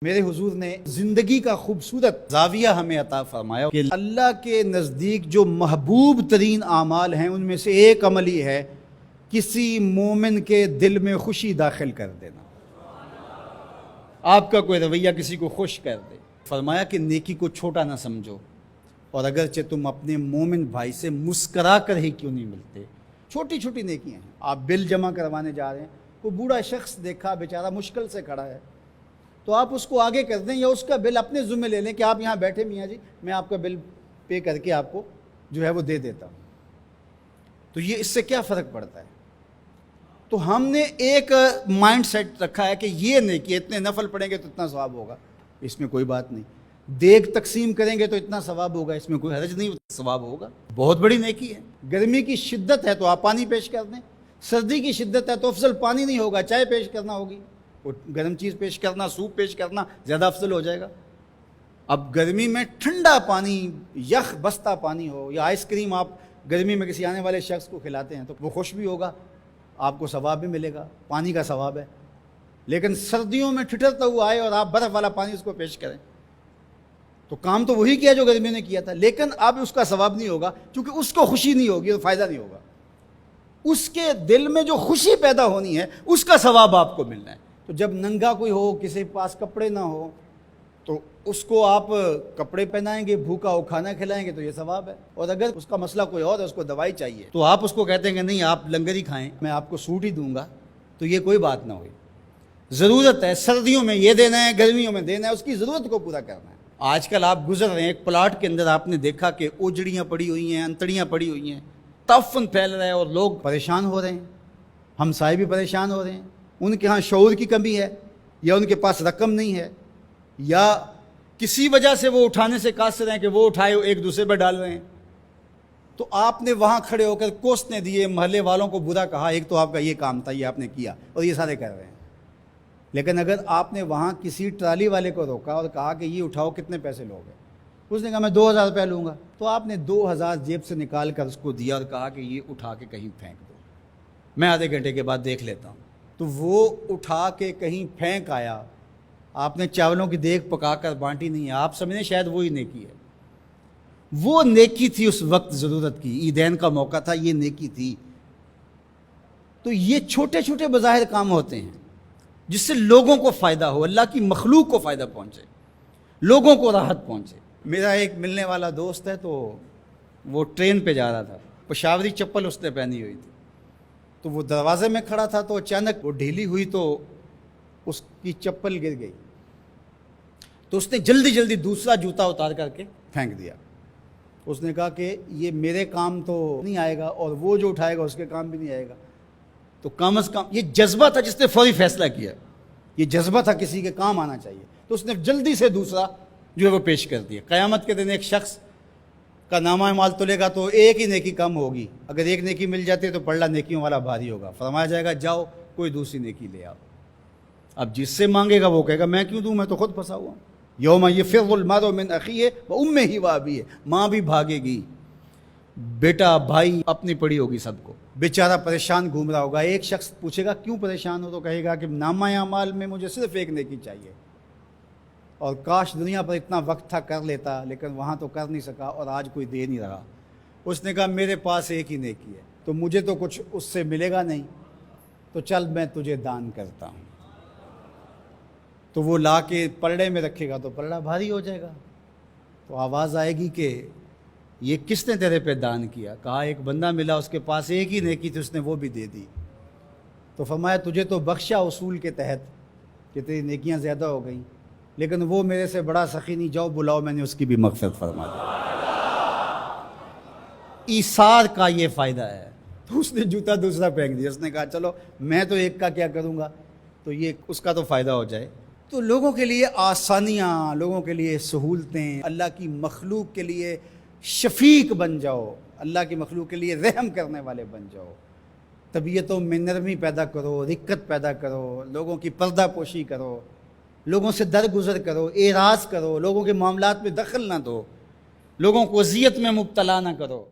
میرے حضور نے زندگی کا خوبصورت زاویہ ہمیں عطا فرمایا کہ اللہ کے نزدیک جو محبوب ترین اعمال ہیں ان میں سے ایک عمل ہی ہے کسی مومن کے دل میں خوشی داخل کر دینا۔ آپ کا کوئی رویہ کسی کو خوش کر دے۔ فرمایا کہ نیکی کو چھوٹا نہ سمجھو، اور اگرچہ تم اپنے مومن بھائی سے مسکرا کر ہی کیوں نہیں ملتے، چھوٹی چھوٹی نیکیاں ہیں۔ آپ بل جمع کروانے جا رہے ہیں، کوئی بوڑھا شخص دیکھا بیچارہ مشکل سے کھڑا ہے، تو آپ اس کو آگے کر دیں یا اس کا بل اپنے ذمہ لے لیں کہ آپ یہاں بیٹھے میاں جی، میں آپ کا بل پے کر کے آپ کو جو ہے وہ دے دیتا ہوں۔ تو یہ اس سے کیا فرق پڑتا ہے؟ تو ہم نے ایک مائنڈ سیٹ رکھا ہے کہ یہ نیکی اتنے نفل پڑھیں گے تو اتنا ثواب ہوگا، اس میں کوئی بات نہیں۔ دیگ تقسیم کریں گے تو اتنا ثواب ہوگا، اس میں کوئی حرج نہیں، ثواب ہوگا۔ بہت بڑی نیکی ہے۔ گرمی کی شدت ہے تو آپ پانی پیش کر دیں، سردی کی شدت ہے تو افضل پانی نہیں ہوگا، چائے پیش کرنا ہوگی، گرم چیز پیش کرنا، سوپ پیش کرنا زیادہ افضل ہو جائے گا۔ اب گرمی میں ٹھنڈا پانی، یخ بستہ پانی ہو، یا آئس کریم آپ گرمی میں کسی آنے والے شخص کو کھلاتے ہیں تو وہ خوش بھی ہوگا، آپ کو ثواب بھی ملے گا، پانی کا ثواب ہے۔ لیکن سردیوں میں ٹھٹرتا ہوا آئے اور آپ برف والا پانی اس کو پیش کریں تو کام تو وہی کیا جو گرمی نے کیا تھا، لیکن اب اس کا ثواب نہیں ہوگا کیونکہ اس کو خوشی نہیں ہوگی تو فائدہ نہیں ہوگا۔ اس کے دل میں جو خوشی پیدا ہونی ہے اس کا ثواب آپ کو ملنا ہے۔ تو جب ننگا کوئی ہو، کسی کے پاس کپڑے نہ ہو، تو اس کو آپ کپڑے پہنائیں گے، بھوکا ہو کھانا کھلائیں گے تو یہ ثواب ہے۔ اور اگر اس کا مسئلہ کوئی اور ہے، اس کو دوائی چاہیے، تو آپ اس کو کہتے ہیں کہ نہیں آپ لنگر ہی کھائیں، میں آپ کو سوٹ ہی دوں گا، تو یہ کوئی بات نہ ہوئی۔ ضرورت ہے سردیوں میں یہ دینا ہے، گرمیوں میں دینا ہے، اس کی ضرورت کو پورا کرنا ہے۔ آج کل آپ گزر رہے ہیں ایک پلاٹ کے اندر، آپ نے دیکھا کہ اوجڑیاں پڑی ہوئی ہیں، انتڑیاں پڑی ہوئی ہیں، تعفن پھیل رہا ہے اور لوگ پریشان ہو رہے ہیں، ہمسائے بھی پریشان ہو رہے ہیں۔ ان کے ہاں شعور کی کمی ہے، یا ان کے پاس رقم نہیں ہے، یا کسی وجہ سے وہ اٹھانے سے قاصر ہیں کہ وہ اٹھائے ایک دوسرے پر ڈال رہے ہیں۔ تو آپ نے وہاں کھڑے ہو کر کوسنے دیے، محلے والوں کو برا کہا، ایک تو آپ کا یہ کام تھا، یہ آپ نے کیا اور یہ سارے کر رہے ہیں۔ لیکن اگر آپ نے وہاں کسی ٹرالی والے کو روکا اور کہا کہ یہ اٹھاؤ، کتنے پیسے لوگے؟ اس نے کہا میں 2000 روپے لوں گا، تو آپ نے 2000 جیب سے نکال کر اس کو دیا اور کہا کہ یہ اٹھا کے کہیں پھینک دو، میں آدھے گھنٹے کے بعد دیکھ لیتا ہوں۔ تو وہ اٹھا کے کہیں پھینک آیا، آپ نے چاولوں کی دیگ پکا کر بانٹی نہیں ہے، آپ سمجھیں شاید وہی نیکی ہے۔ وہ نیکی تھی اس وقت ضرورت کی، عیدین کا موقع تھا، یہ نیکی تھی۔ تو یہ چھوٹے چھوٹے بظاہر کام ہوتے ہیں جس سے لوگوں کو فائدہ ہو، اللہ کی مخلوق کو فائدہ پہنچے، لوگوں کو راحت پہنچے۔ میرا ایک ملنے والا دوست ہے، تو وہ ٹرین پہ جا رہا تھا، پشاوری چپل اس نے پہنی ہوئی تھی، تو وہ دروازے میں کھڑا تھا، تو اچانک وہ ڈھیلی ہوئی تو اس کی چپل گر گئی، تو اس نے جلدی جلدی دوسرا جوتا اتار کر کے پھینک دیا۔ اس نے کہا کہ یہ میرے کام تو نہیں آئے گا، اور وہ جو اٹھائے گا اس کے کام بھی نہیں آئے گا، تو کم از کم یہ جذبہ تھا جس نے فوری فیصلہ کیا، یہ جذبہ تھا کسی کے کام آنا چاہیے، تو اس نے جلدی سے دوسرا جو ہے وہ پیش کر دیا۔ قیامت کے دن ایک شخص کا نامہ اعمال تلے گا تو ایک ہی نیکی کم ہوگی، اگر ایک نیکی مل جاتی ہے تو پلڑا نیکیوں والا بھاری ہوگا، فرمایا جائے گا جاؤ کوئی دوسری نیکی لے آؤ۔ اب جس سے مانگے گا وہ کہے گا میں کیوں دوں، میں تو خود پھنسا ہوا ہوں۔ یوم یفر المرء من اخیہ وامہ وابیہ، ماں بھی بھاگے گی، بیٹا بھائی اپنی پڑی ہوگی، سب کو بیچارہ پریشان گھوم رہا ہوگا۔ ایک شخص پوچھے گا کیوں پریشان ہو، تو کہے گا کہ نامہ اعمال میں مجھے صرف ایک نیکی چاہیے، اور کاش دنیا پر اتنا وقت تھا کر لیتا، لیکن وہاں تو کر نہیں سکا اور آج کوئی دے نہیں رہا۔ اس نے کہا میرے پاس ایک ہی نیکی ہے، تو مجھے تو کچھ اس سے ملے گا نہیں، تو چل میں تجھے دان کرتا ہوں۔ تو وہ لا کے پلڑے میں رکھے گا تو پلڑا بھاری ہو جائے گا، تو آواز آئے گی کہ یہ کس نے تیرے پہ دان کیا؟ کہا ایک بندہ ملا، اس کے پاس ایک ہی نیکی تھی، اس نے وہ بھی دے دی۔ تو فرمایا تجھے تو بخشا اصول کے تحت کہ تیری نیکیاں زیادہ ہو گئیں، لیکن وہ میرے سے بڑا سخی نہیں، جاؤ بلاؤ، میں نے اس کی بھی مغفرت فرما دی۔ ایثار کا یہ فائدہ ہے۔ تو اس نے جوتا دوسرا پھینک دیا، اس نے کہا چلو میں تو ایک کا کیا کروں گا، تو یہ اس کا تو فائدہ ہو جائے۔ تو لوگوں کے لیے آسانیاں، لوگوں کے لیے سہولتیں، اللہ کی مخلوق کے لیے شفیق بن جاؤ، اللہ کی مخلوق کے لیے رحم کرنے والے بن جاؤ، طبیعتوں میں نرمی پیدا کرو، رقت پیدا کرو، لوگوں کی پردہ پوشی کرو، لوگوں سے درگزر کرو، اعراض کرو، لوگوں کے معاملات میں دخل نہ دو، لوگوں کو اذیت میں مبتلا نہ کرو۔